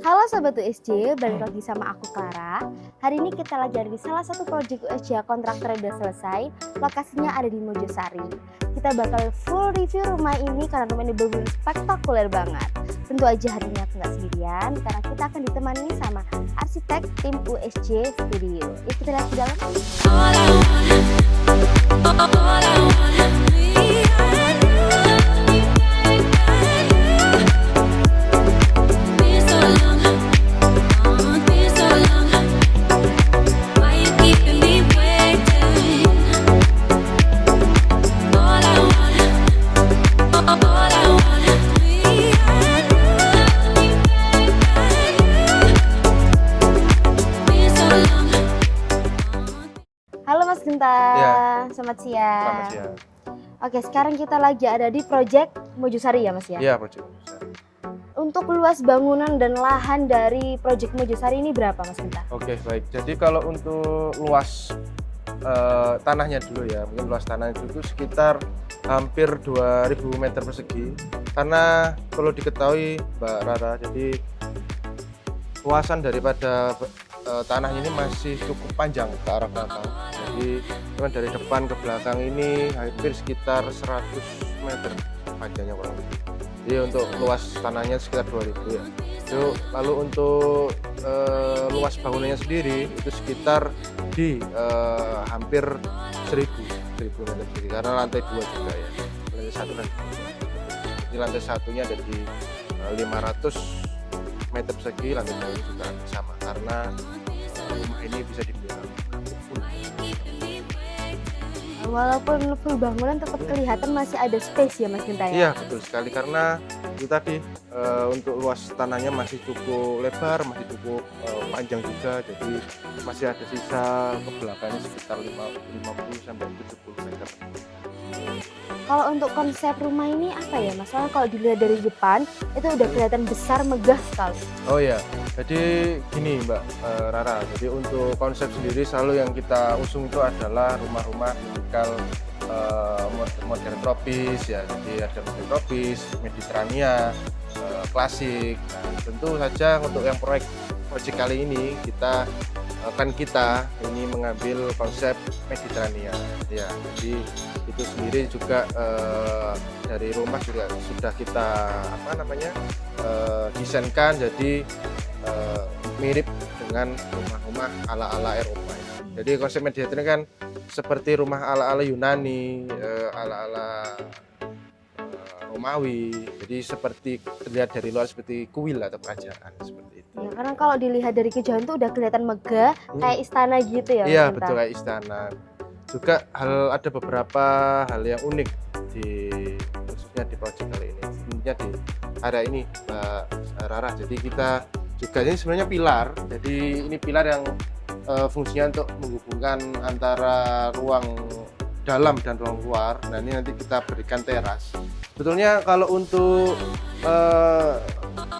Halo Sobat USJ, balik lagi sama aku Clara. Hari ini kita lagi ada di salah satu proyek USJ kontraktor udah selesai. Lokasinya ada di Mojosari. Kita bakal full review rumah ini karena rumah ini benar-benar spektakuler banget. Tentu aja hari ini aku nggak sendirian karena kita akan ditemani sama arsitek tim USJ Studio. Yuk kita lihat di dalam. Halo Mas Genta, Ya. selamat siang. Selamat siang. Oke, sekarang kita lagi ada di proyek Mojosari ya Mas ya? Iya, proyek Mojosari. Untuk luas bangunan dan lahan dari proyek Mojosari ini berapa Mas Genta? Oke, baik. Jadi kalau untuk luas tanahnya dulu ya, mungkin luas tanahnya itu sekitar hampir 2000 meter persegi. Karena perlu diketahui Mbak Rara, jadi luasan daripada tanahnya ini masih cukup panjang ke arah belakang. Jadi dari depan ke belakang ini hampir sekitar 100 meter panjangnya kurang lebih. Jadi untuk luas tanahnya sekitar 2000 ya. Lalu untuk luas bangunannya sendiri itu sekitar di hampir 1000 meter persegi karena lantai 2 juga ya. Lantai 1 dan di lantai satunya ada di 500 meter persegi, lantai 2 juga sama karena rumah ini bisa dibilang full. Walaupun full bangunan tetap kelihatan masih ada space ya Mas Genta ya? Iya, betul sekali karena itu tadi untuk luas tanahnya masih cukup lebar, masih cukup panjang juga, jadi masih ada sisa ke belakangnya sekitar 50 sampai 70 meter. Kalau untuk konsep rumah ini apa ya Mas? Soalnya kalau dilihat dari depan itu udah kelihatan besar, megah sekali. Oh ya, jadi gini Mbak Rara, jadi untuk konsep sendiri selalu yang kita usung itu adalah rumah-rumah tipikal modern tropis ya, jadi ada modern tropis, Mediterania, klasik. Nah, tentu saja untuk yang proyek kali ini kita ini mengambil konsep Mediterania ya, jadi itu sendiri juga dari rumah juga sudah kita desainkan jadi mirip dengan rumah-rumah ala-ala Eropa ya. Jadi konsep Mediterania kan seperti rumah ala-ala Yunani, ala-ala Romawi, jadi seperti terlihat dari luar seperti kuil atau kerajaan seperti itu. Ya, karena kalau dilihat dari kejauhan tuh udah kelihatan megah, kayak istana gitu ya. Iya, Mas Genta? betul kayak istana. Juga ada beberapa hal yang unik khususnya di proyek kali ini. Tentunya di area ini Mbak Rara. Jadi kita juga ini sebenarnya pilar. Jadi ini pilar yang fungsinya untuk menghubungkan antara ruang dalam dan ruang luar. Nah, ini nanti kita berikan teras. Sebetulnya kalau untuk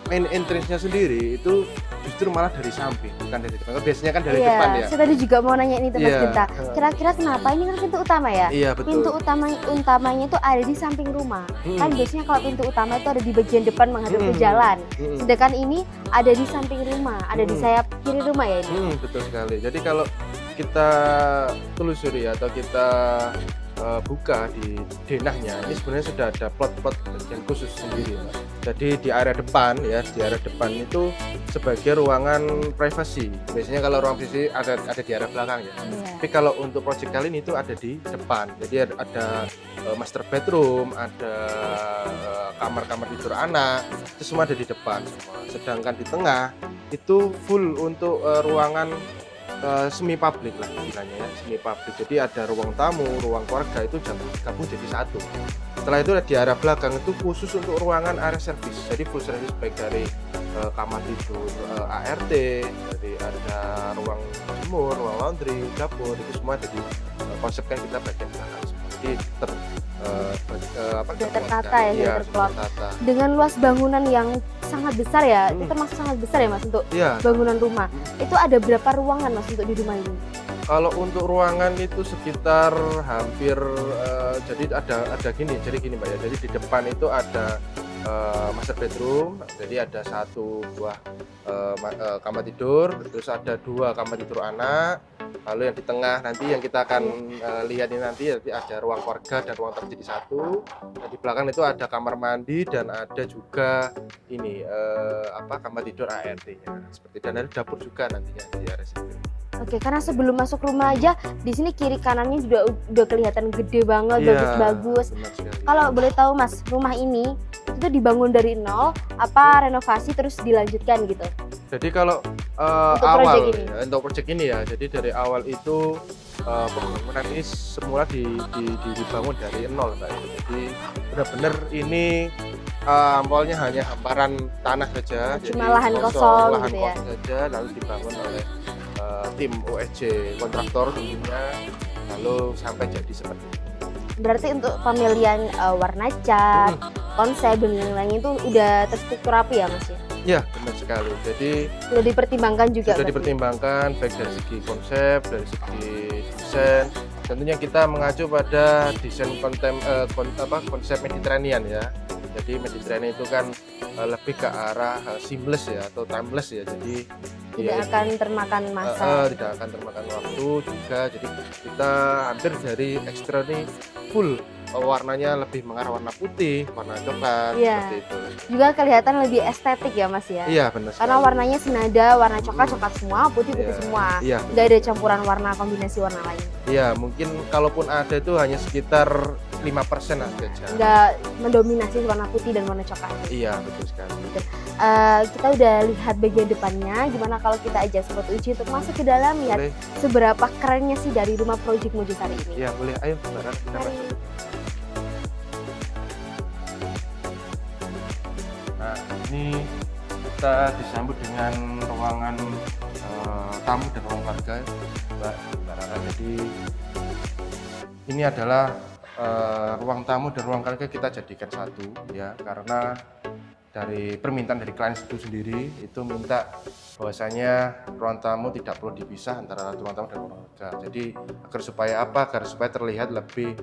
main entrance-nya sendiri itu justru malah dari samping, bukan dari depan. Biasanya kan dari depan ya. Saya tadi juga mau nanya ini Mas Iya. Genta. Kira-kira kenapa ini kan pintu utama ya? Iya, betul. Pintu utamanya itu ada di samping rumah. Kan biasanya kalau pintu utama itu ada di bagian depan menghadap ke jalan. Sedangkan ini ada di samping rumah, ada di sayap kiri rumah ya ini. Betul sekali. Jadi kalau kita telusuri atau kita buka di denahnya, ini sebenarnya sudah ada plot-plot bagian khusus sendiri. Mbak. Jadi di area depan ya, di area depan itu sebagai ruangan privasi. Biasanya kalau ruang privasi ada di area belakang ya. Iya. Tapi kalau untuk proyek kali ini itu ada di depan. Jadi ada master bedroom, ada kamar-kamar tidur anak, itu semua ada di depan semua. Sedangkan di tengah itu full untuk ruangan semi publik lah istilahnya ya, semi publik. Jadi ada ruang tamu, ruang keluarga itu gabung jadi satu. Setelah itu di area belakang itu khusus untuk ruangan area servis. Jadi full service baik dari kamar tidur, ART, jadi ada ruang jemur, ruang laundry, dapur, itu semua jadi konsepkan kita bagian belakang semua. Jadi tertata ya, iya, terplot. tertata. Dengan luas bangunan yang sangat besar ya, itu termasuk sangat besar ya Mas untuk Iya. bangunan rumah. Itu ada berapa ruangan Mas untuk di rumah ini? Kalau untuk ruangan itu sekitar hampir jadi ada gini Mbak ya. Jadi di depan itu ada master bedroom. Jadi ada satu buah kamar tidur, terus ada 2 kamar tidur anak. Lalu yang di tengah nanti yang kita akan lihat ini nanti ada ruang keluarga dan ruang terjadi satu. Nah, di belakang itu ada kamar mandi dan ada juga ini kamar tidur ART-nya. Seperti dan ada dapur juga nantinya di area situ. Oke, karena sebelum masuk rumah aja di sini kiri kanannya udah kelihatan gede banget, bagus-bagus. Benar sekali. Kalau boleh tahu Mas, rumah ini itu dibangun dari nol, apa renovasi terus dilanjutkan gitu? Jadi kalau untuk proyek ini ya, jadi dari awal itu pembangunan ini semula dibangun dari nol, Mbak. Jadi benar-benar ini awalnya hanya hamparan tanah saja, cuma lahan kosong gitu ya. Saja, lalu dibangun oleh tim USJ kontraktor tentunya, lalu sampai jadi seperti ini. Berarti untuk pemilihan warna cat, konsep dan lain-lain itu udah terstruktur rapi ya Mas ya? Ya, benar sekali. Jadi sudah dipertimbangkan juga. Sudah dipertimbangkan baik dari segi konsep, dari segi desain. Tentunya kita mengacu pada desain konsep Mediterranean ya. Jadi Mediterranean itu kan lebih ke arah seamless ya atau timeless ya. Jadi tidak akan termakan masa. Tidak akan termakan waktu juga. Jadi kita hampir dari eksterior ini full warnanya lebih mengarah warna putih, warna coklat, seperti itu. Juga kelihatan lebih estetik ya Mas ya? Iya benar. Karena warnanya senada, warna coklat semua, putih semua. Iya. Nggak ada campuran warna, kombinasi warna lain. Iya, mungkin kalaupun ada itu hanya sekitar 5% saja. Nggak mendominasi warna putih dan warna coklat. Iya, betul sekali. Kita udah lihat bagian depannya, gimana kalau kita ajak Sobat Uji untuk masuk ke dalam, lihat seberapa kerennya sih dari rumah Project Mojosari ini. Iya, boleh. Ayo, Mbak, kita masuk. Nah, ini kita disambut dengan ruangan tamu dan ruang keluarga, Mbak Rara. Jadi ini adalah ruang tamu dan ruang keluarga kita jadikan satu ya, karena dari permintaan dari klien itu sendiri itu minta bahwasanya ruang tamu tidak perlu dipisah antara ruang tamu dan ruang keluarga. Jadi agar supaya terlihat lebih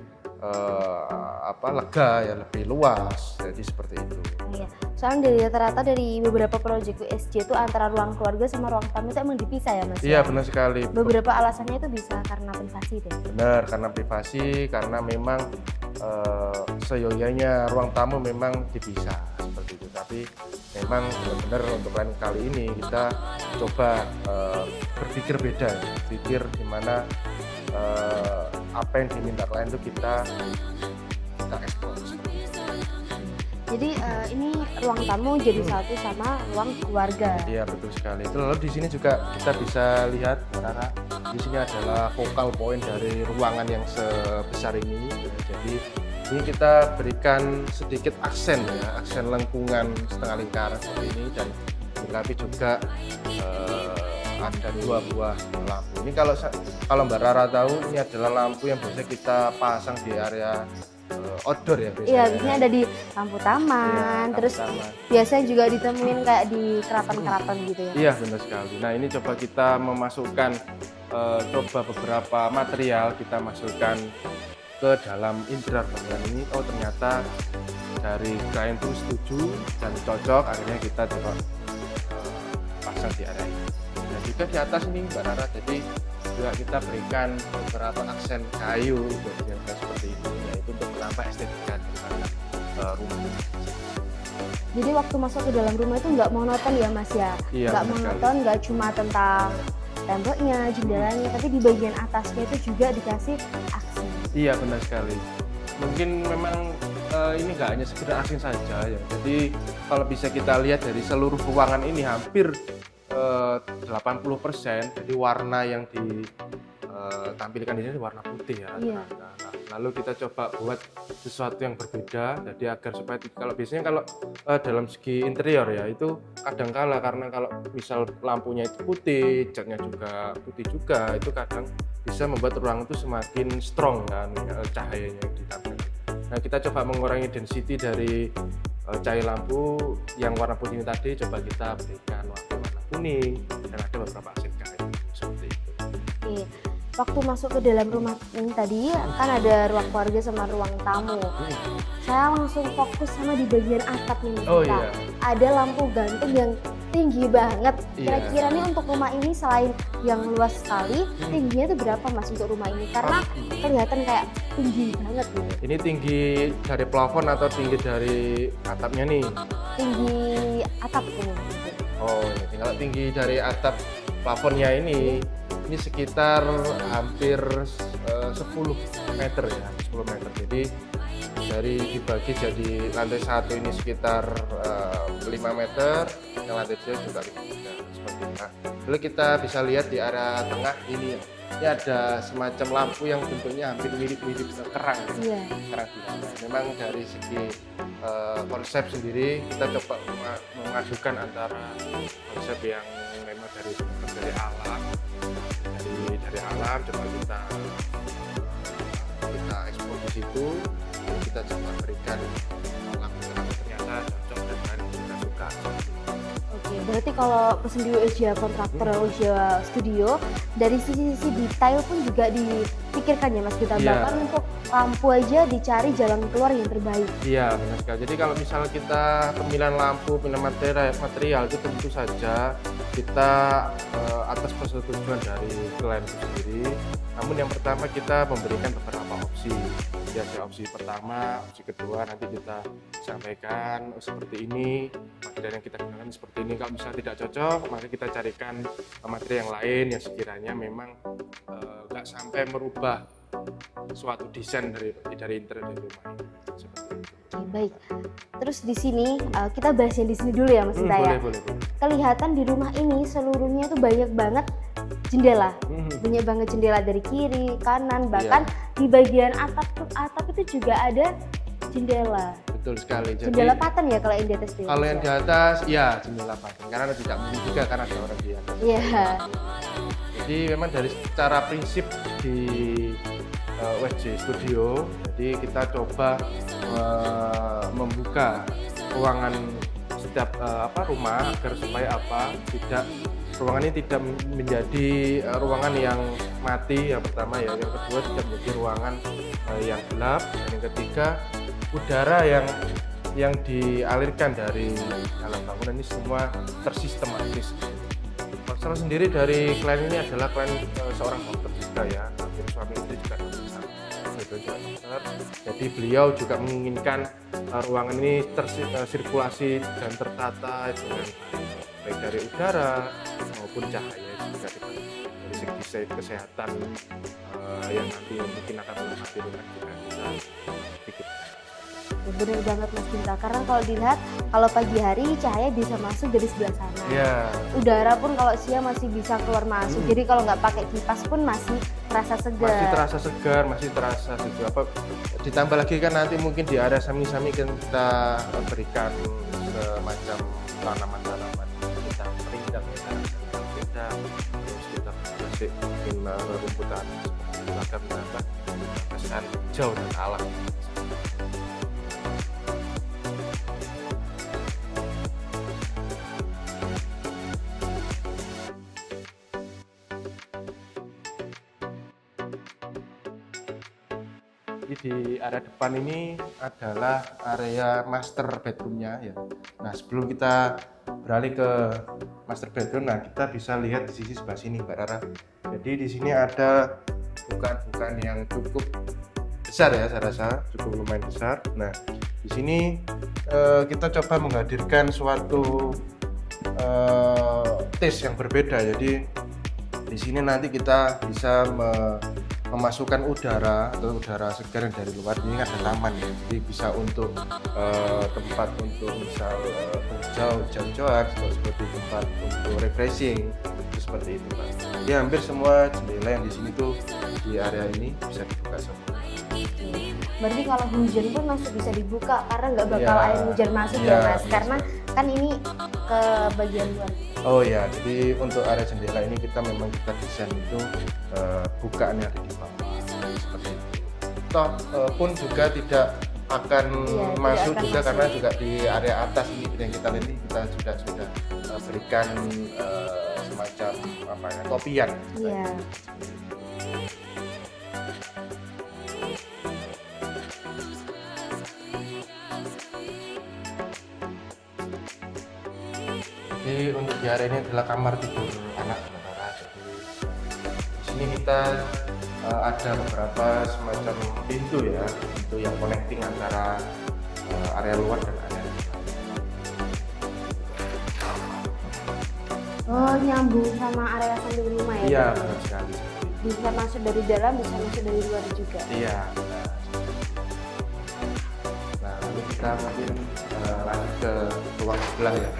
lega ya, lebih luas. Jadi seperti itu. Iya. Soalnya dari rata-rata dari beberapa proyek USJ itu antara ruang keluarga sama ruang tamu itu emang dipisah ya Mas? Iya, benar sekali. Beberapa alasannya itu bisa karena privasi deh. Benar, karena privasi, karena memang seyogyanya ruang tamu memang dipisah seperti itu. Tapi memang benar-benar untuk kali ini kita coba berpikir beda, berpikir di mana apa yang diminta klien itu kita eksplor seperti itu. Jadi ini ruang tamu jadi satu sama ruang keluarga. Iya, betul sekali. Lalu di sini juga kita bisa lihat karena di sini adalah focal point dari ruangan yang sebesar ini. Jadi ini kita berikan sedikit aksen ya, aksen lengkungan setengah lingkaran seperti ini, dan dilengkapi juga ada 2 buah lampu. Ini kalau Mbak Rara tahu, ini adalah lampu yang biasa kita pasang di area outdoor ya biasanya. Iya, biasanya ada di lampu taman, terus biasanya juga ditemuin kayak di keraton-keraton gitu ya. Iya, benar sekali. Nah, ini coba kita memasukkan beberapa material kita masukkan ke dalam interior bangunan ini. Oh, ternyata dari klien itu setuju dan cocok, akhirnya kita coba pasang di area ini. Dan juga di atas ini Mbak Rara, jadi juga kita berikan beberapa aksen kayu yang seperti ini, yaitu untuk menambah estetika rumah. Jadi waktu masuk ke dalam rumah itu nggak monoton ya Mas ya? Iya, nggak monoton, nggak cuma tentang temboknya, jendelanya, tapi di bagian atasnya itu juga dikasih aksen. Iya, benar sekali. Mungkin memang ini nggak hanya sekedar aksen saja ya. Jadi kalau bisa kita lihat dari seluruh ruangan ini hampir 80%, jadi warna yang ditampilkan di sini warna putih ya. Iya. Lalu kita coba buat sesuatu yang berbeda, jadi agar supaya kalau biasanya kalau dalam segi interior ya itu kadangkala karena kalau misal lampunya itu putih, catnya juga putih juga, itu kadang bisa membuat ruangan itu semakin strong kan cahayanya yang ditampilkan. Nah, kita coba mengurangi density dari cahaya lampu yang warna putih ini tadi, coba kita berikan warna kuning dan ada beberapa aksen kayu seperti itu. Oke. waktu masuk ke dalam rumah ini tadi kan ada ruang keluarga sama ruang tamu. Saya langsung fokus sama di bagian atap nih Mas Oh Gita. iya. Ada lampu gantung yang tinggi banget. Iya. Kira-kira nih untuk rumah ini selain yang luas sekali, tingginya itu berapa Mas untuk rumah ini? Karena kelihatan kayak tinggi banget gitu. Ini tinggi dari plafon atau tinggi dari atapnya nih? Tinggi atap ini. Oh, ini kalau tinggi dari atap plafonnya ini sekitar hampir 10 meter ya, 10 meter. Jadi dari dibagi jadi lantai 1 ini sekitar 5 meter, yang lantai 2 juga 5 meter seperti itu. Nah, lalu kita bisa lihat di area tengah ini ada semacam lampu yang bentuknya hampir mirip-mirip kerang. Iya. Kerang biasa. Memang dari segi konsep sendiri kita coba mengadukan antara konsep yang memang dari alam, dari alam coba kita ekspor di situ, kita coba berikan lampu-lampu ternyata cocok dengan kita suka. Oke, berarti kalau pesen di Asia kontraktor Asia Studio dari sisi-sisi detail pun juga dipikirkan ya Mas Gita. Iya. Bahkan untuk lampu aja dicari jalan keluar yang terbaik. Iya, benar sekali. Jadi kalau misalnya kita pemilihan lampu, pemilihan material itu tentu saja kita atas persetujuan dari klien itu sendiri. Namun yang pertama kita memberikan beberapa opsi. Jadi ada opsi pertama, opsi kedua nanti kita sampaikan seperti ini, material yang kita gunakan seperti ini. Kalau misalnya tidak cocok, maka kita carikan material yang lain yang sekiranya memang nggak sampai merubah suatu desain dari interior dari rumah ini. Seperti itu. Oke, baik. Terus di sini kita bahas yang di sini dulu ya Mas Gita ya. Boleh. Kelihatan di rumah ini seluruhnya tuh banyak banget jendela. Banyak banget jendela dari kiri, kanan, bahkan di bagian atap itu juga ada jendela. Betul sekali. Jadi Jendela paten ya kalau yang di atas kalau yang di atas, ya jendela paten. Karena tidak mungkin juga karena ada orang di atas. Iya. Jadi memang dari secara prinsip di WC Studio, jadi kita coba membuka ruangan setiap rumah agar supaya ruangan ini tidak menjadi ruangan yang mati yang pertama ya, yang kedua tidak menjadi ruangan yang gelap, dan yang ketiga udara yang dialirkan dari dalam bangunan ini semua tersistematis. Masalah sendiri dari klien ini adalah klien seorang dokter juga ya, hampir suami istri juga dokter. Jadi beliau juga menginginkan ruangan ini tersirkulasi dan tertata dengan baik dari udara maupun cahaya juga dari segi kesehatan yang nanti mungkin akan menempati rumah juga kita pikirkan. Bener banget Mas Gita, karena kalau dilihat kalau pagi hari cahaya bisa masuk dari sebelah sana. Ya. Udara pun kalau siang masih bisa keluar masuk. Jadi kalau nggak pakai kipas pun masih terasa segar. Masih terasa segar, masih terasa sejuk. Ditambah lagi kan nanti mungkin di area sami-sami kan kita berikan semacam tanaman-tanaman, kita perindang ya, kita terus kita kasih mungkin rumputan agar menambah kesan hijau dan alam. Di area depan ini adalah area master bedroomnya ya. Nah sebelum kita beralih ke master bedroom, nah kita bisa lihat di sisi sebelah sini Mbak Rara. Jadi di sini ada bukaan-bukaan yang cukup besar ya, saya rasa cukup lumayan besar. Nah di sini kita coba menghadirkan suatu taste yang berbeda. Jadi di sini nanti kita bisa memasukkan udara segar yang dari luar. Ini ada taman ya, jadi bisa untuk tempat untuk misal hijau-hijauan seperti tempat untuk refreshing seperti itu Pak. Jadi hampir semua jendela yang di sini tuh di area ini bisa dibuka semua. Berarti kalau hujan pun masih bisa dibuka karena nggak bakal air hujan masuk ya Mas, karena kan ini ke bagian luar. Oh ya, jadi untuk area jendela ini kita desain itu bukaannya ada di bawah seperti itu. Toh pun juga tidak akan masuk akan juga masuk. Karena juga di area atas ini yang kita lihat ini kita sudah berikan semacam topian. Iya. Jadi untuk di area ini adalah kamar tidur anak sementara. Jadi di sini kita ada beberapa semacam pintu ya, pintu yang connecting antara area luar dan area dalam. Oh, nyambung sama area samping rumah ya? Iya, berarti? benar sekali. Bisa masuk dari dalam, bisa masuk dari luar juga. Iya. Nah, lalu kita mungkin lanjut ke ruang sebelah ya.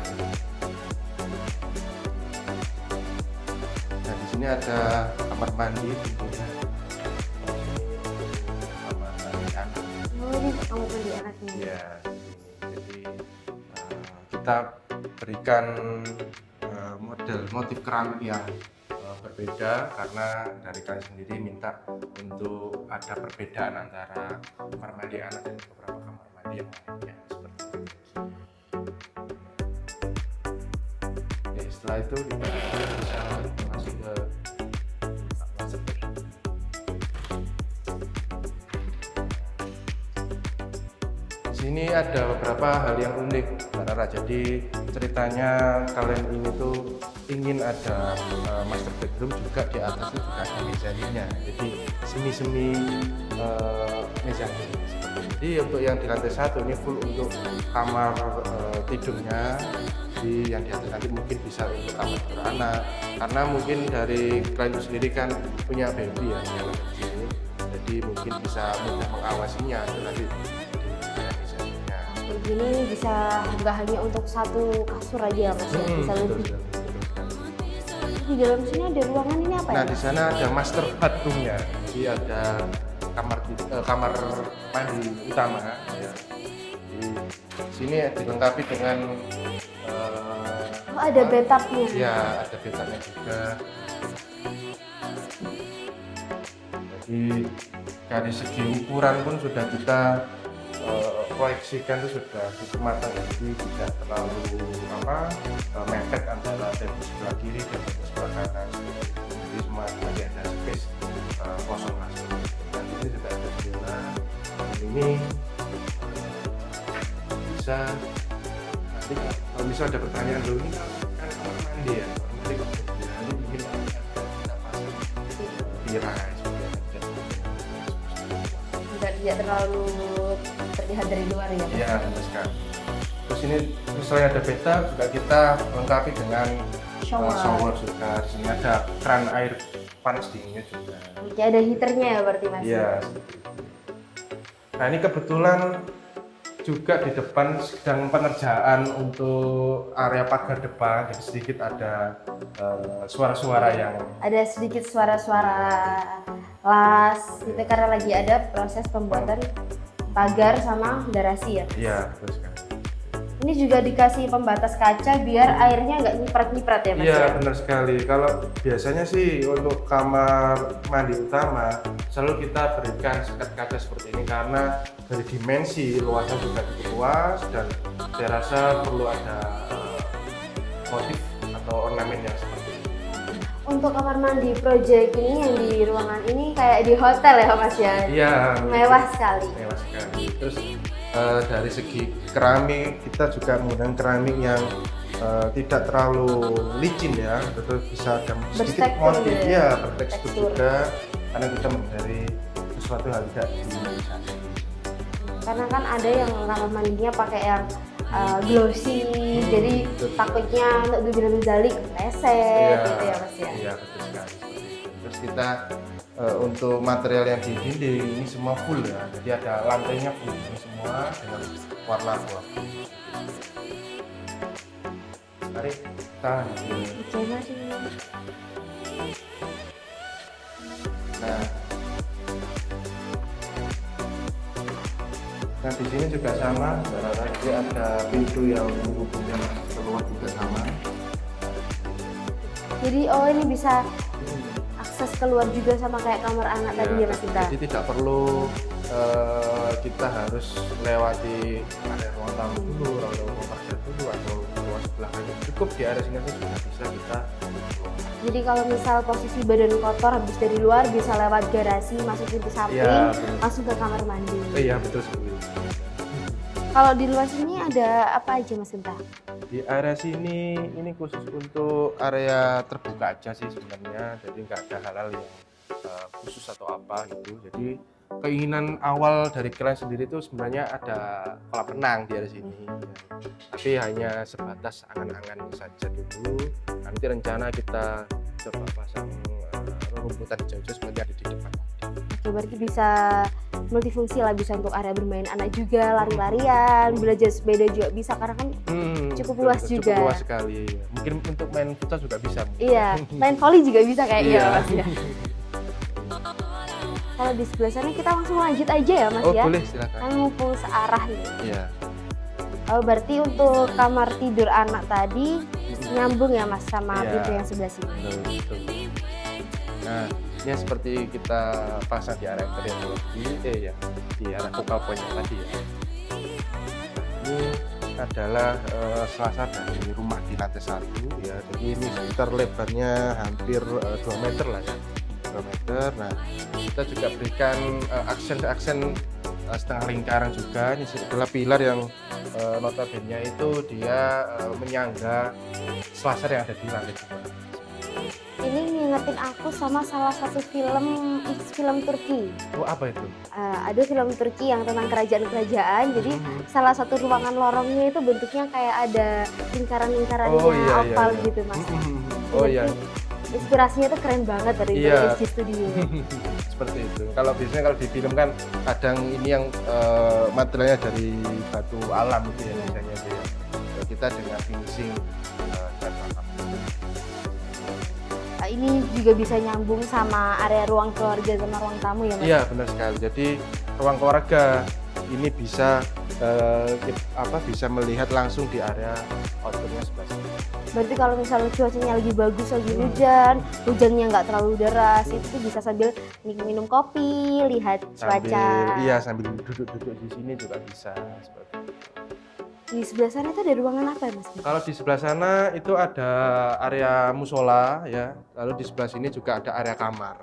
Nah, di sini ada kamar mandi tentunya. Kamar mandi anak. Oh, ini kamar mandi anaknya. Ya, jadi kita berikan model motif keramik yang berbeda karena dari kalian sendiri minta untuk ada perbedaan antara kamar mandi anak dan beberapa kamar mandi yang lainnya seperti itu. Oke, setelah itu kita bisa masuk ke master bedroom. Di sini ada beberapa hal yang unik, Mbak Rara. Jadi ceritanya kalian ini tuh ingin ada master bedroom juga, di atasnya juga ada mezzaninnya. Jadi semi mezzanin. Jadi untuk yang di lantai satu ini full untuk kamar tidurnya. Jadi yang di atas nanti mungkin bisa untuk kamar tidur anak. Karena mungkin dari klien itu sendiri kan punya baby ya yang kecil. Jadi mungkin bisa mudah mengawasinya itu nanti Begini bisa nggak hanya untuk satu kasur aja ya Mas ya, bisa lebih. Di dalam sini ada ruangan ini apa Nah, ya? di sana ada master bathroom-nya. Jadi ada kamar mandi utama ya. Di sini dilengkapi dengan Oh, ada bathtubnya. ya, ada bathtubnya juga. Jadi dari segi ukuran pun sudah kita proyeksikan itu sudah cukup matang, jadi tidak terlalu mepet antara tembok sebelah kiri dan tembok sebelah kanan. Jadi semua masih ada space kosong lah. Dan ini juga ada jendela. Ini bisa nanti kalau bisa ada pertanyaan dulu, ini kan kamar mandi ya, nanti kalau jendela ini mungkin ada pasang tirai Tidak terlalu terlihat dari luar ya Mas? Iya, benar sekali. Terus ini selain ada bathtub juga kita lengkapi dengan shower juga. Di sini ada keran air panas dinginnya juga. Oke, ada heaternya ya berarti Mas? Iya. Nah, ini kebetulan juga di depan sedang pengerjaan untuk area pagar depan, jadi sedikit ada suara-suara yang Ada sedikit suara-suara las gitu karena lagi ada proses pembuatan pagar sama garasi ya. iya, betul sekali. Ini juga dikasih pembatas kaca biar airnya nggak nyiprat-nyiprat ya Mas Iya, ya? benar sekali. Kalau biasanya sih untuk kamar mandi utama selalu kita berikan sekat kaca seperti ini karena dari dimensi luasnya juga cukup luas dan saya rasa perlu ada motif atau ornamen yang seperti ini. Untuk kamar mandi project ini yang di ruangan ini kayak di hotel ya Mas ya? Iya, Mewah sekali. mewah sekali. Terus dari segi keramik kita juga menggunakan keramik yang tidak terlalu licin ya, betul bisa ada sedikit Bertekstur motif ya? ya, bertekstur Tekstur. juga karena kita menghindari sesuatu hal tidak diinginkan. Karena kan ada yang kamar mandinya pakai yang glossy, jadi betul. takutnya untuk bibir zalik leset gitu ya Mas ya? Iya, betul sekali. Seperti itu. Terus kita untuk material yang di dinding ini semua full ya, jadi ada lantainya full ini semua dengan warna buah. Mari kita lanjut. Oke Mas. Nah, nah di sini juga sama, jadi ada pintu yang menghubungkan keluar juga sama. Jadi oh ini bisa akses keluar juga sama kayak kamar anak tadi ya Mas kita? Jadi tidak perlu kita harus lewati area ruang tamu dulu, atau ruang parkir dulu, atau ruang sebelah kanan. Cukup di area sini saja sudah bisa kita keluar. Jadi kalau misal posisi badan kotor habis dari luar bisa lewat garasi, masuk pintu samping, Iya, betul. langsung ke kamar mandi. Iya, betul seperti itu. Kalau di luar sini ada apa aja Mas Genta? Di area sini ini khusus untuk area terbuka aja sih sebenarnya, jadi nggak ada hal-hal yang khusus atau apa gitu. Jadi keinginan awal dari kalian sendiri itu sebenarnya ada kolam renang di area sini, ya. Tapi hanya sebatas angan-angan saja dulu. Nanti rencana kita coba pasang rumputan hijau-hijau seperti ada di depan. Oke, berarti bisa multifungsi lah, bisa untuk area bermain anak juga, lari-larian, belajar sepeda juga bisa karena kan cukup betul, luas betul, juga. Cukup luas sekali. Mungkin untuk main futsal juga bisa. Iya, main volley juga bisa kayaknya Iya. Mas ya. Kalau di sebelah sana kita langsung lanjut aja ya Mas Oh, ya. boleh silakan. Kan mumpung searah nih. Iya. Oh, berarti untuk kamar tidur anak tadi nyambung ya Mas sama Iya. pintu yang sebelah sini. Betul. Nah, ini seperti kita pasang di area teknologi, di area focal point tadi ya. Ini adalah selasar dari rumah di lantai 1 ya. Jadi ini sekitar lebarnya hampir 2 meter lah ya. 2 meter. Nah, kita juga berikan aksen-aksen setengah lingkaran juga. Ini adalah pilar yang notabene itu dia menyangga selasar yang ada di lantai 2. Ini ngingetin aku sama salah satu film Turki. Oh, apa itu? Ada film Turki yang tentang kerajaan-kerajaan. Jadi salah satu ruangan lorongnya itu bentuknya kayak ada lingkaran-lingkarannya oval gitu Mas. Oh iya. Inspirasinya tuh keren banget dari Iya. SG Studio. Seperti itu. Kalau biasanya kalau di film kan kadang ini yang materialnya dari batu alam gitu ya biasanya itu ya. Kita dengan finishing dan alam. Ini juga bisa nyambung sama area ruang keluarga sama ruang tamu ya Mas? Iya, benar sekali. Jadi ruang keluarga ini bisa bisa melihat langsung di area outdoornya sebelah sini. Berarti kalau misalnya cuacanya lagi bagus, lagi hujannya nggak terlalu deras, itu tuh bisa sambil minum kopi, lihat cuaca. Sambil duduk-duduk di sini juga bisa seperti itu. Di sebelah sana itu ada ruangan apa ya Mas? Kalau di sebelah sana itu ada area musola ya, lalu di sebelah sini juga ada area kamar.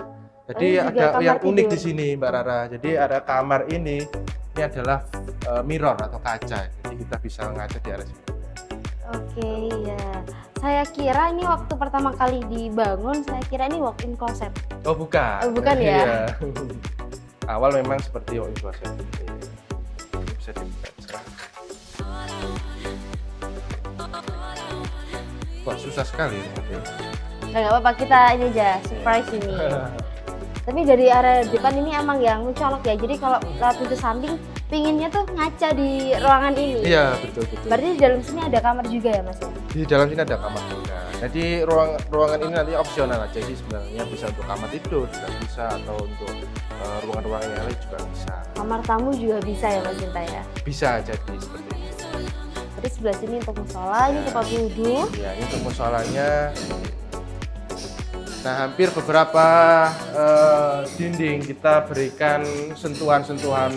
Jadi Ini juga ada kamar yang unik tidur. di sini Mbak Rara. Jadi area kamar ini adalah mirror atau kaca. Jadi kita bisa ngaca di area sini. Oke ya. Saya kira ini waktu pertama kali dibangun, saya kira ini walk-in closet. Oh bukan. Oh, bukan ya? Iya. Awal memang seperti walk-in closet. Bisa dibuka. Wah, susah sekali ya. Nggak apa-apa, kita ini aja, surprise ini. Tapi dari area depan ini emang yang mencolok ya, jadi kalau lewat pintu samping, pinginnya tuh ngaca di ruangan ini. Iya, betul. Berarti di dalam sini ada kamar juga ya Mas? Di dalam sini ada kamar juga. Jadi ruangan ini nanti opsional aja sih sebenarnya, bisa untuk kamar tidur juga bisa, atau untuk ruangan-ruangan yang lain juga bisa. Kamar tamu juga bisa ya Mas Genta ya? Bisa jadi seperti itu. Jadi sebelah sini untuk musola, ini tempat wudhu. Ya, ini untuk musolanya. Nah, hampir beberapa dinding kita berikan sentuhan-sentuhan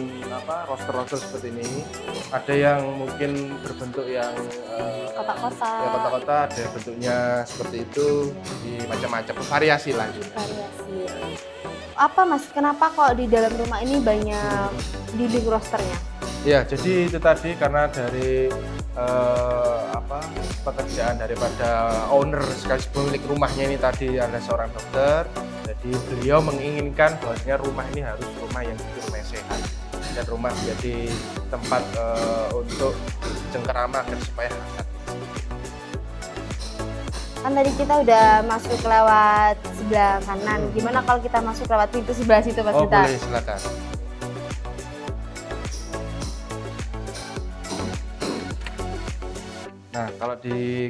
roster-roster seperti ini. Ada yang mungkin berbentuk yang Kotak-kotak. ya kotak-kotak, ada yang bentuknya seperti itu, di macam-macam variasi lah gitu. Variasi. Apa Mas, kenapa kok di dalam rumah ini banyak dinding rosternya? Ya, jadi itu tadi karena dari pekerjaan daripada owner sekaligus pemilik rumahnya ini tadi ada seorang dokter. Jadi beliau menginginkan bahwasanya rumah ini harus rumah yang rumah sehat dan rumah menjadi tempat untuk cengkerama dan supaya hangat. Kan tadi kita udah masuk lewat sebelah kanan. Gimana kalau kita masuk lewat pintu sebelah situ Mas Oh, Genta? boleh, silakan. Nah, kalau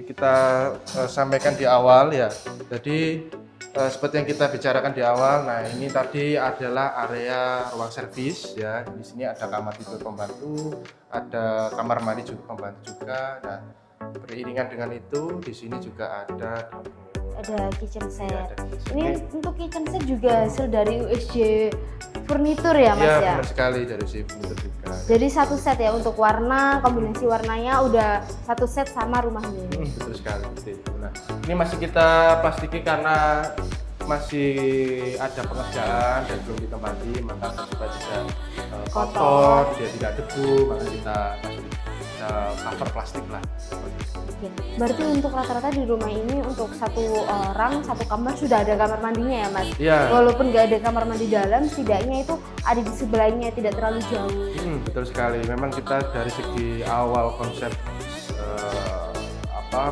kita sampaikan di awal ya, jadi seperti yang kita bicarakan di awal, nah ini tadi adalah area ruang servis ya. Di sini ada kamar tidur pembantu, ada kamar mandi juga pembantu juga. Nah, beriringan dengan itu di sini juga ada Ada kitchen set. ya, ada kitchen. Ini untuk kitchen set juga hasil dari USJ furnitur ya Mas Iya, ya? benar sekali dari si furnitur juga. Jadi satu set ya untuk warna, kombinasi warnanya udah satu set sama rumahnya ini. Betul sekali. Seperti itu. Nah, ini masih kita plastiki karena masih ada pengerjaan dan belum ditempati, maka supaya tidak kotor, dia tidak debu, maka kita masih cover plastik lah. Oke. Berarti untuk rata-rata di rumah ini untuk satu orang satu kamar sudah ada kamar mandinya ya Mas? Iya. Walaupun nggak ada kamar mandi dalam, setidaknya itu ada di sebelahnya, tidak terlalu jauh. Betul sekali. Memang kita dari segi awal konsep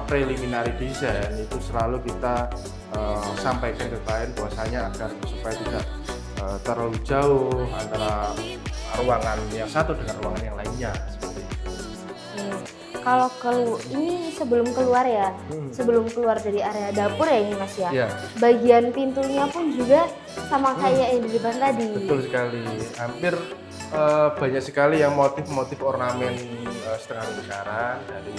preliminary design itu selalu kita sampaikan ke klien bahwasanya agar supaya tidak terlalu jauh antara ruangan yang satu dengan ruangan yang lainnya seperti itu. Kalau ini sebelum keluar ya, sebelum keluar dari area dapur ya ini Mas ya. Iya. Bagian pintunya pun juga sama kayak yang di depan tadi. Betul sekali. Hampir banyak sekali yang motif-motif ornamen setengah lingkaran dari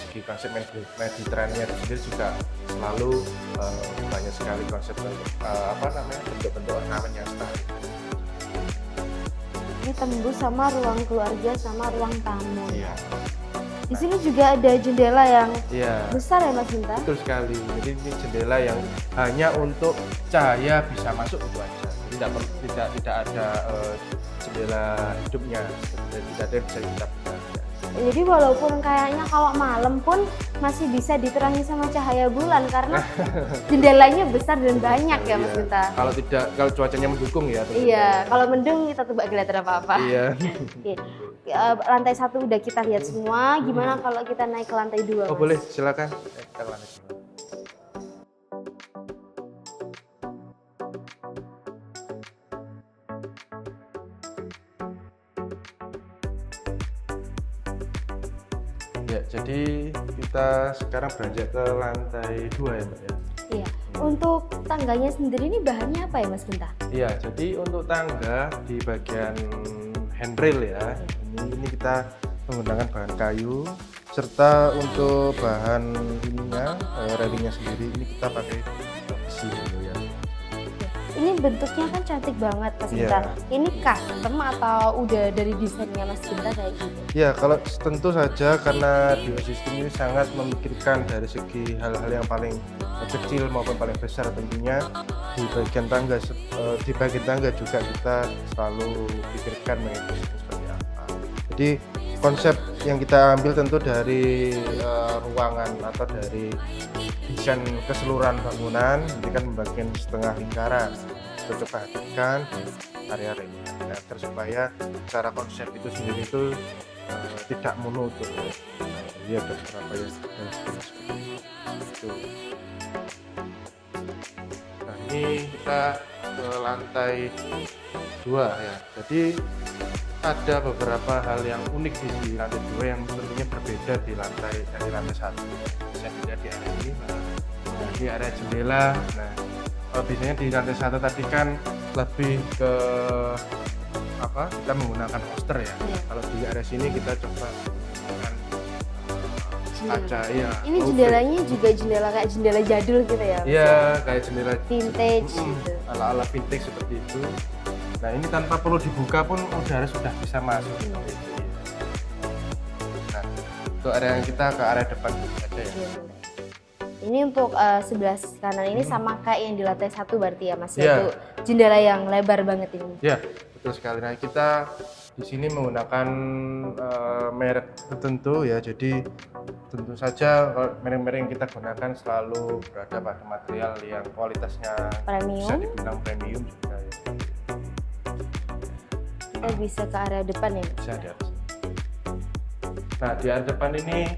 segi konsep Mediterania itu sendiri juga selalu banyak sekali konsep bentuk-bentuk ornamen yang setengah. Ini tembus sama ruang keluarga sama ruang tamu. Iya. Di sini juga ada jendela yang Iya. besar ya Mas Sinta? Betul sekali. Jadi ini jendela yang hanya untuk cahaya bisa masuk itu aja. Jadi tidak ada jendela hidupnya. Tidak ada yang bisa kita buka. Jadi walaupun kayaknya kalau malam pun masih bisa diterangi sama cahaya bulan karena jendelanya besar dan banyak ya Mas Iya. Sinta. Kalau cuacanya mendukung ya. Iya, kalau mendung kita tuh gak kelihatan apa-apa. Iya. Oke. Lantai 1 udah kita lihat semua. Gimana kalau kita naik ke lantai 2? Oh boleh, silakan. Kita lanjut dulu. Ya, jadi kita sekarang beranjak ke lantai 2 ya Mbak ya. Iya. Untuk tangganya sendiri ini bahannya apa ya Mas Binta? Iya, jadi untuk tangga di bagian handrail ya, ini kita menggunakan bahan kayu, serta untuk bahan ininya, railingnya sendiri ini kita pakai besi gitu ya. Ini bentuknya kan cantik banget Mas Iya. Binta. Ini custom atau udah dari desainnya Mas Binta kayak gitu? Ya, kalau tentu saja karena Biosistem ini sangat memikirkan dari segi hal-hal yang paling kecil maupun paling besar tentunya di bagian tangga juga kita selalu pikirkan mengenai seperti apa. Jadi konsep yang kita ambil tentu dari ruangan atau dari desain keseluruhan bangunan, ini kan membagian setengah lingkaran. Kita coba hadirkan area ini agar supaya secara konsep itu sendiri itu tidak monoton. Lihat ada beberapa ya itu. Nah ini kita ke lantai 2 ya. Jadi ada beberapa hal yang unik di lantai 2 yang tentunya berbeda dari lantai 1. Bisa dilihat di area ini, di area jendela. Nah, biasanya di lantai 1 tadi kan lebih ke kita menggunakan poster ya. Kalau di area sini kita coba menggunakan kaca ya. Ini jendelanya juga jendela kayak jendela jadul gitu ya? Mas? Iya, kayak jendela Vintage gitu. ala-ala vintage seperti itu. Nah, ini tanpa perlu dibuka pun udara sudah bisa masuk seperti itu. Nah, untuk area yang kita ke area depan saja ya. Iya, boleh. Ini untuk sebelah kanan ini sama kayak yang di lantai 1 berarti ya Mas? Iya. Yaitu jendela yang lebar banget ini. Ya, betul sekali. Nah, kita di sini menggunakan merek tertentu ya. Jadi tentu saja merek-merek yang kita gunakan selalu berada pada material yang kualitasnya Premium. bisa dibilang premium juga ya. Kita bisa ke area depan ya Mas? Bisa di atas. Nah, di area depan ini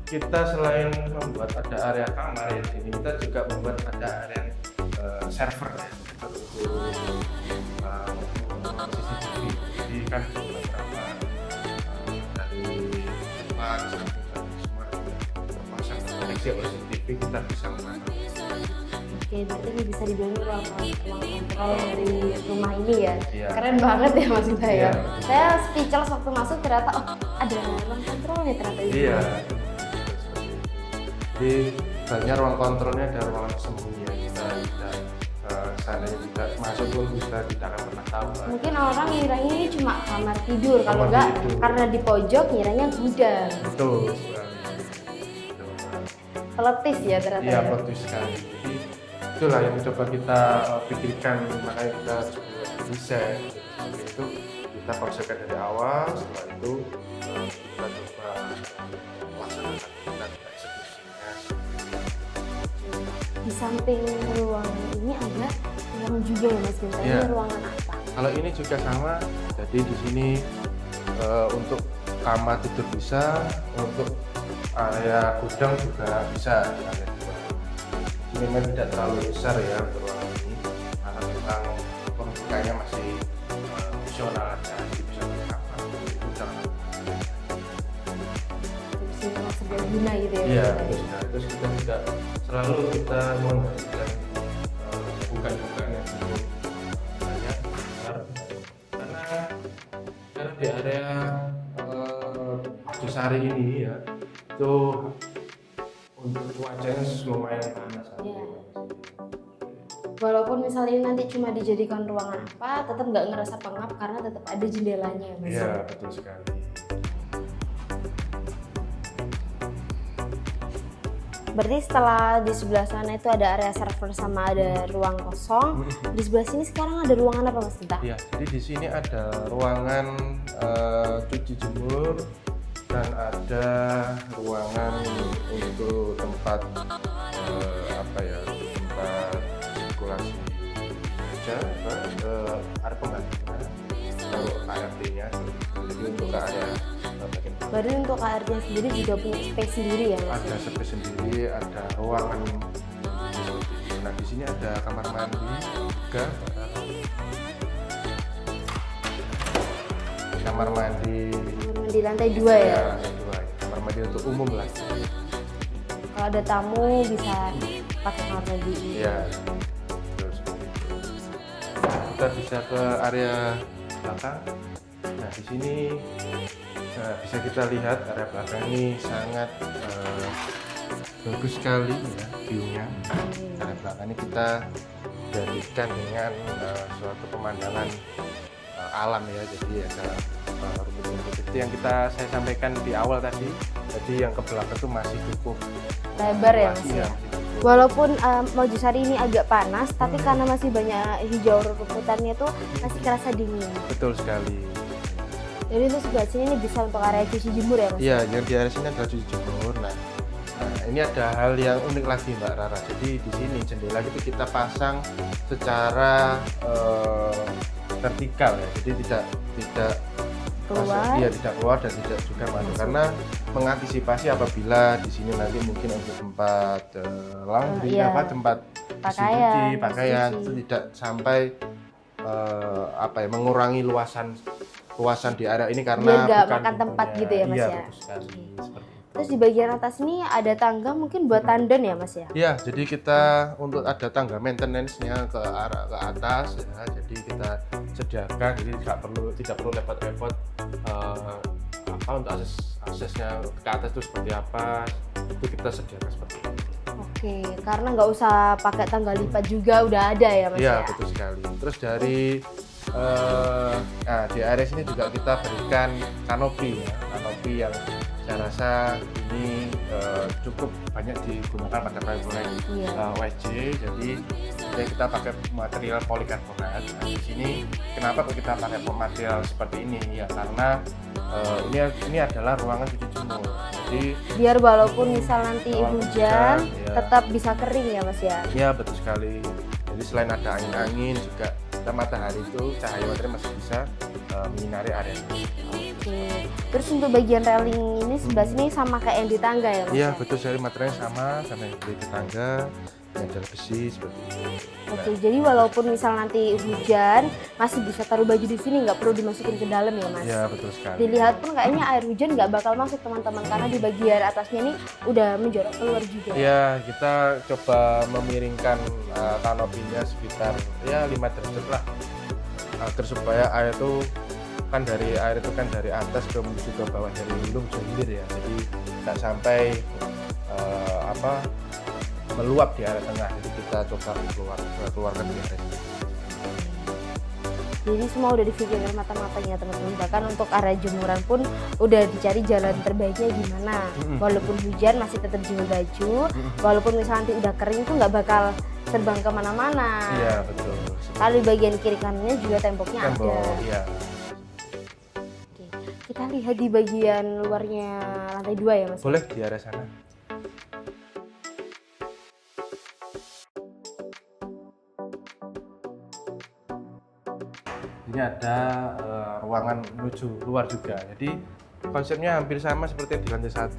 kita selain membuat ada area kamar ya, di sini kita juga membuat ada area server ya, untuk CCTV. Jadi kan beberapa dari depan sampai semua terpasang terkoneksi oleh CCTV, kita bisa memantau. Oke, berarti ini bisa dibilang ruang kontrol dari rumah ini ya. Iya. Keren banget ya Mas Binta ya. Iya. Saya speechless waktu masuk ternyata ada ruang kontrolnya ternyata di sini. Iya. Jadi banyak ruang kontrolnya dan ruang sembunyi yang kita seandainya juga masuk pun kita tidak akan pernah tahu. Mungkin orang ngiranya ini cuma kamar tidur, kalau Kamar enggak tidur. karena di pojok ngiranya gudang. Betul sekali. Peletis ya ternyata. Iya, ya. betul sekali. Jadi itulah yang coba kita pikirkan, makanya kita coba desain seperti itu. Kita konsepkan dari awal, setelah itu kita coba laksanakan, kita eksekusinya. Di samping ruangan ini ada ruangan juga ya Mas Ginta. Iya. Ini ruangan apa? Kalau ini juga sama, jadi di sini untuk kamar tidur bisa, untuk area gudang juga bisa di area dua. Ini memang tidak terlalu besar ya untuk ruangan ini, karena memang pembukaannya masih fungsional aja, jadi bisa pakai kamar gudang. Di sini Mas guna gitu ya. Iya, Mas? betul sekali. Terus kita juga selalu kita menghadirkan bukan-bukan yang cukup banyak besar, karena di area Josari ini ya itu untuk cuacanya lumayan panas. Iya. Walaupun misalnya ini nanti cuma dijadikan ruangan apa, tetap nggak ngerasa pengap karena tetap ada jendelanya ya Mas. Iya, betul sekali. Berarti setelah di sebelah sana itu ada area server sama ada ruang kosong, di sebelah sini sekarang ada ruangan apa Mas Ginta? Iya, jadi di sini ada ruangan cuci jemur dan ada ruangan untuk tempat apa ya, tempat sirkulasi meja, ada pembangunan kalau ART-nya, jadi untuk ke area bagian Berarti untuk KRT-nya sendiri juga punya space sendiri ya Mas? ada space sendiri, ada ruangan seperti itu. Nah di sini ada kamar mandi juga, kamar mandi Di lantai 2 ya? dua, kamar mandi untuk umum lah. Kalau ada tamu bisa pakai kamar mandi ini. Iya, terus seperti itu. Kita bisa ke area belakang. Nah di sini bisa kita lihat area belakang ini sangat bagus sekali ya view-nya. Area belakang ini kita jadikan dengan suatu pemandangan alam ya, jadi ada rumput-rumput itu yang saya sampaikan di awal tadi. Jadi yang ke belakang itu masih cukup Lebar ya luas, Mas iya, ya? masih cukup. Walaupun Mojosari ini agak panas, tapi karena masih banyak hijau rumputannya tuh masih kerasa dingin. Betul sekali. Jadi itu sebelah sini ini bisa untuk area cuci jemur ya Mas? Iya, yang di area sini adalah cuci jemur. Nah, ini ada hal yang unik lagi Mbak Rara. Jadi di sini jendela itu kita pasang secara vertikal ya. Jadi tidak Keluar. Iya, tidak keluar dan tidak juga masuk, karena mengantisipasi apabila di sini nanti mungkin untuk tempat laundry, Iya. tempat mesin Pakaian, cuci, mesin pakaian cuci. itu tidak sampai mengurangi luasan di area ini karena Biar nggak bukan makan tempat pintunya. gitu ya, Mas, iya, ya? betul sekali. Seperti itu. Terus di bagian atas ini ada tangga mungkin buat tandon ya Mas ya? Iya, jadi kita untuk ada tangga maintenance-nya ke arah ke atas ya. Jadi kita sediakan, jadi tidak perlu repot-repot untuk aksesnya ke atas itu seperti apa. Itu kita sediakan seperti itu. Oke, karena nggak usah pakai tangga lipat juga udah ada ya Mas Iya, ya? betul sekali. Terus dari di area sini juga kita berikan kanopi ya. Kanopi yang saya rasa ini cukup banyak digunakan pada proyek-proyek Iya. WC. Jadi kita pakai material polikarbonat. Nah, di sini kenapa kok kita pakai material seperti ini? Ya karena ini adalah ruangan cuci jemur. Jadi Biar walaupun misal nanti Kalau hujan, hujan, ya. tetap bisa kering ya Mas ya? ya betul sekali. Jadi selain ada angin-angin juga kita matahari itu cahaya matahari masih bisa menyinari area ini. Oke. Terus untuk bagian railing ini sebelah sini sama kayak yang di tangga ya Mas Iya ya? betul sekali, materialnya sama yang dari tetangga, yang dari besi seperti itu. Oke, jadi walaupun misal nanti hujan masih bisa taruh baju di sini, nggak perlu dimasukin ke dalam ya Mas? Iya betul sekali. Dilihat pun kayaknya air hujan nggak bakal masuk teman-teman karena di bagian atasnya ini udah menjorok keluar juga. Iya, kita coba memiringkan kanopinya sekitar 5 derajat lah, agar supaya air itu kan dari atas ke menuju ke bawah, dari hulu menuju hilir ya. Jadi tidak sampai meluap di area tengah. Jadi kita coba keluarkan di area sini. Jadi semua udah difikirkan matang-matang ya teman-teman. Bahkan untuk area jemuran pun udah dicari jalan terbaiknya gimana. Walaupun hujan masih tetap jemur baju. Walaupun misalnya nanti udah kering tuh nggak bakal terbang kemana-mana. Iya betul. Lalu di bagian kiri kanannya juga temboknya ada. Iya. Oke. Kita lihat di bagian luarnya lantai 2 ya Mas. Boleh di area sana. Ini ada ruangan menuju luar juga. Jadi konsepnya hampir sama seperti di lantai 1.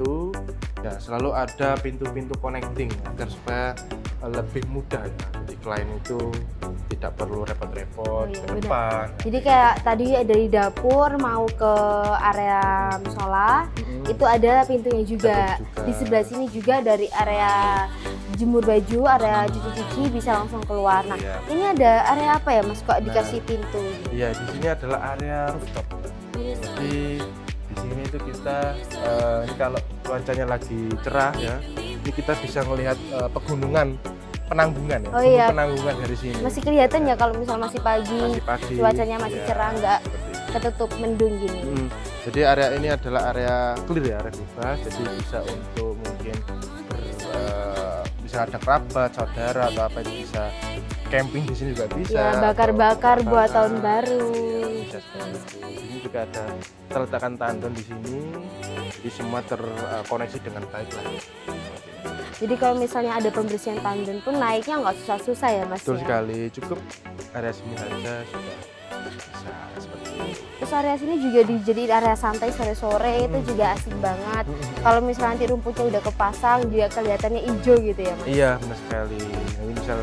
Ya, selalu ada pintu-pintu connecting agar supaya lebih mudah ya. Jadi klien itu tidak perlu repot-repot ke depan. Jadi kayak tadi dari dapur mau ke area musola, itu ada pintunya juga. Di sebelah sini juga dari area jemur baju, area cuci-cuci bisa langsung keluar. Nah, ini ada area apa ya Mas kok dikasih pintu? Iya, di sini adalah area rooftop. Jadi di sini itu kita ini kalau cuacanya lagi cerah ya, ini kita bisa melihat pegunungan Penanggungan ya. Oh iya. Penanggungan dari sini. Masih kelihatan ya kalau misal masih pagi, cuacanya masih cerah, nggak ketutup mendung gini. Jadi area ini adalah area clear ya, area bebas. Jadi bisa untuk mungkin bisa ada kerabat, saudara atau apa itu bisa camping di sini juga bisa. Ya, bakar-bakar buat tahun baru. Bisa seperti itu. Ini juga ada terletakkan tandon di sini. Jadi semua terkoneksi dengan baik lah. Jadi kalau misalnya ada pembersihan tandon pun naiknya nggak susah-susah ya Mas? Betul ya? sekali, cukup area sini saja sudah bisa seperti ini. Terus area sini juga dijadiin area santai sore-sore, itu juga asik banget. Kalau misalnya nanti rumputnya udah kepasang juga kelihatannya hijau gitu ya Mas? Iya benar sekali. Jadi misal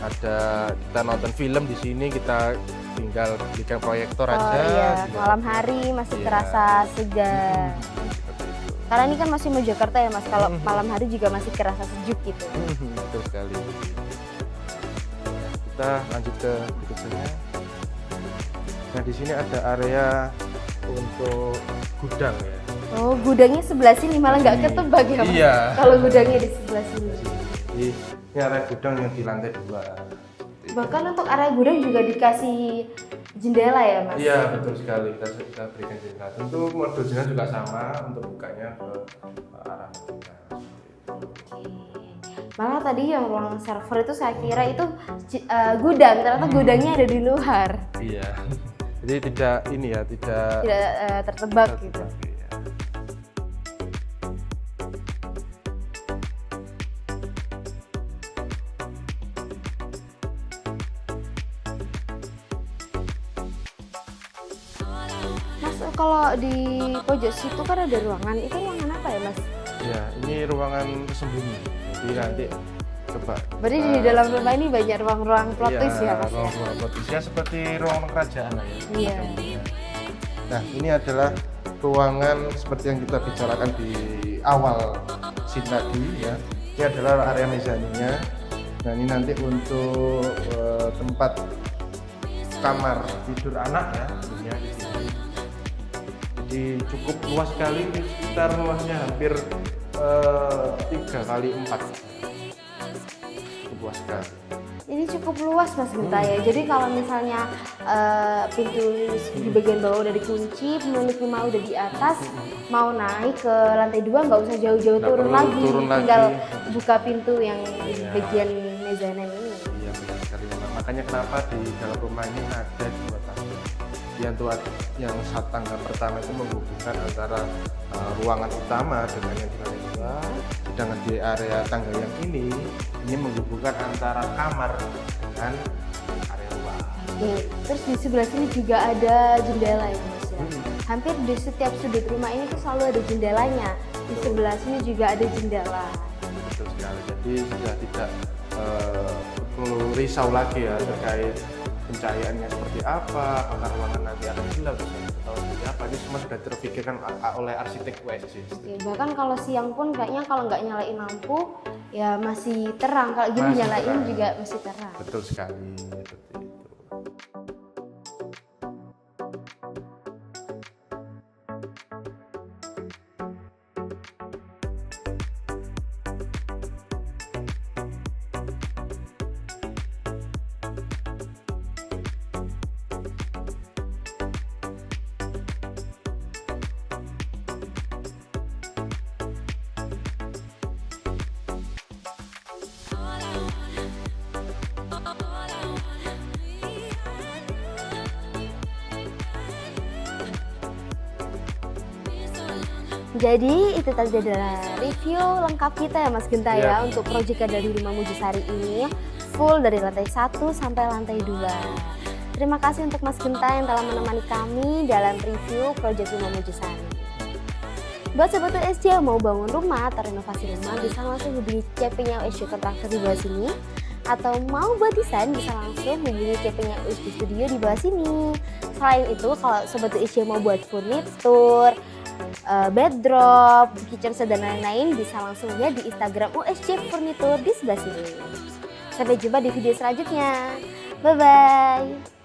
ada kita nonton film di sini, kita tinggal belikan proyektor aja. Iya, malam hari masih terasa segar. Karena ini kan masih Mojokerto ya Mas, kalau malam hari juga masih kerasa sejuk gitu. Betul sekali. Kita lanjut ke berikutnya. Nah di sini ada area untuk gudang ya. Oh, gudangnya sebelah sini malah nggak ketebak ya Mas? Iya. Kalau gudangnya di sebelah sini. Jadi ini area gudang yang di lantai 2. Bahkan untuk area gudang juga dikasih jendela ya Mas? Iya betul sekali, kita berikan jendela. Tentu modul jendela juga sama untuk bukanya ke arah kita. Malah tadi yang ruang server itu saya kira itu gudang, ternyata gudangnya ada di luar. Iya. Jadi tidak ini ya, tidak tertebak gitu. Iya. Mas, kalau di pojok situ kan ada ruangan, itu ruangan apa ya Mas? Ya, ini ruangan sembunyi. Jadi nanti coba. Berarti di dalam rumah ini banyak ruang-ruang plot twist ya Mas? Ruang-ruang plot twist ya, seperti ruang kerajaan lah ya. Iya. Nah, ini adalah ruangan seperti yang kita bicarakan di awal scene tadi ya. Ini adalah area mezaninya. Nah, ini nanti untuk tempat kamar tidur anak ya, tentunya di sini. Jadi cukup luas sekali, sekitar luasnya hampir 3x4. Cukup luas sekali. Ini cukup luas Mas Genta ya. Jadi kalau misalnya pintu di bagian bawah udah dikunci, pemilik rumah udah di atas, mau naik ke lantai 2 nggak usah jauh-jauh turun lagi, tinggal buka pintu yang di bagian mezanin ini. Iya benar sekali. Makanya kenapa di dalam rumah ini ada 2 tangga. Yang satu tangga pertama itu menghubungkan antara ruangan utama dengan yang di lantai 2, sedangkan di area tangga yang ini menghubungkan antara kamar dengan area luar. Oke, terus di sebelah sini juga ada jendela ya Mas ya. Hampir di setiap sudut rumah ini tuh selalu ada jendelanya. Di sebelah sini juga ada jendela. Betul sekali. Jadi sudah tidak perlu risau lagi ya terkait pencahayaannya seperti apa, apakah ruangan nanti akan gelap atau seperti apa. Ini semua sudah terpikirkan oleh arsitek USJ. Ya, bahkan kalau siang pun kayaknya kalau nggak nyalain lampu ya masih terang. Kalau gini Masih nyalain terang. juga masih terang. Betul sekali. Seperti itu. Jadi itu tadi adalah review lengkap kita ya Mas Genta Iya. ya untuk proyek dari Rumah Mojosari ini, full dari lantai 1 sampai lantai 2. Terima kasih untuk Mas Genta yang telah menemani kami dalam review proyek Rumah Mojosari. Buat Sobat USJ yang mau bangun rumah atau renovasi rumah bisa langsung hubungi CP-nya USJ Kontraktor di bawah sini. Atau mau buat desain bisa langsung hubungi CP-nya USJ Studio di bawah sini. Selain itu kalau Sobat USJ mau buat furnitur, backdrop, kitchen set dan lain-lain bisa langsung lihat di Instagram USJ Furnitur di sebelah sini. Sampai jumpa di video selanjutnya. Bye-bye.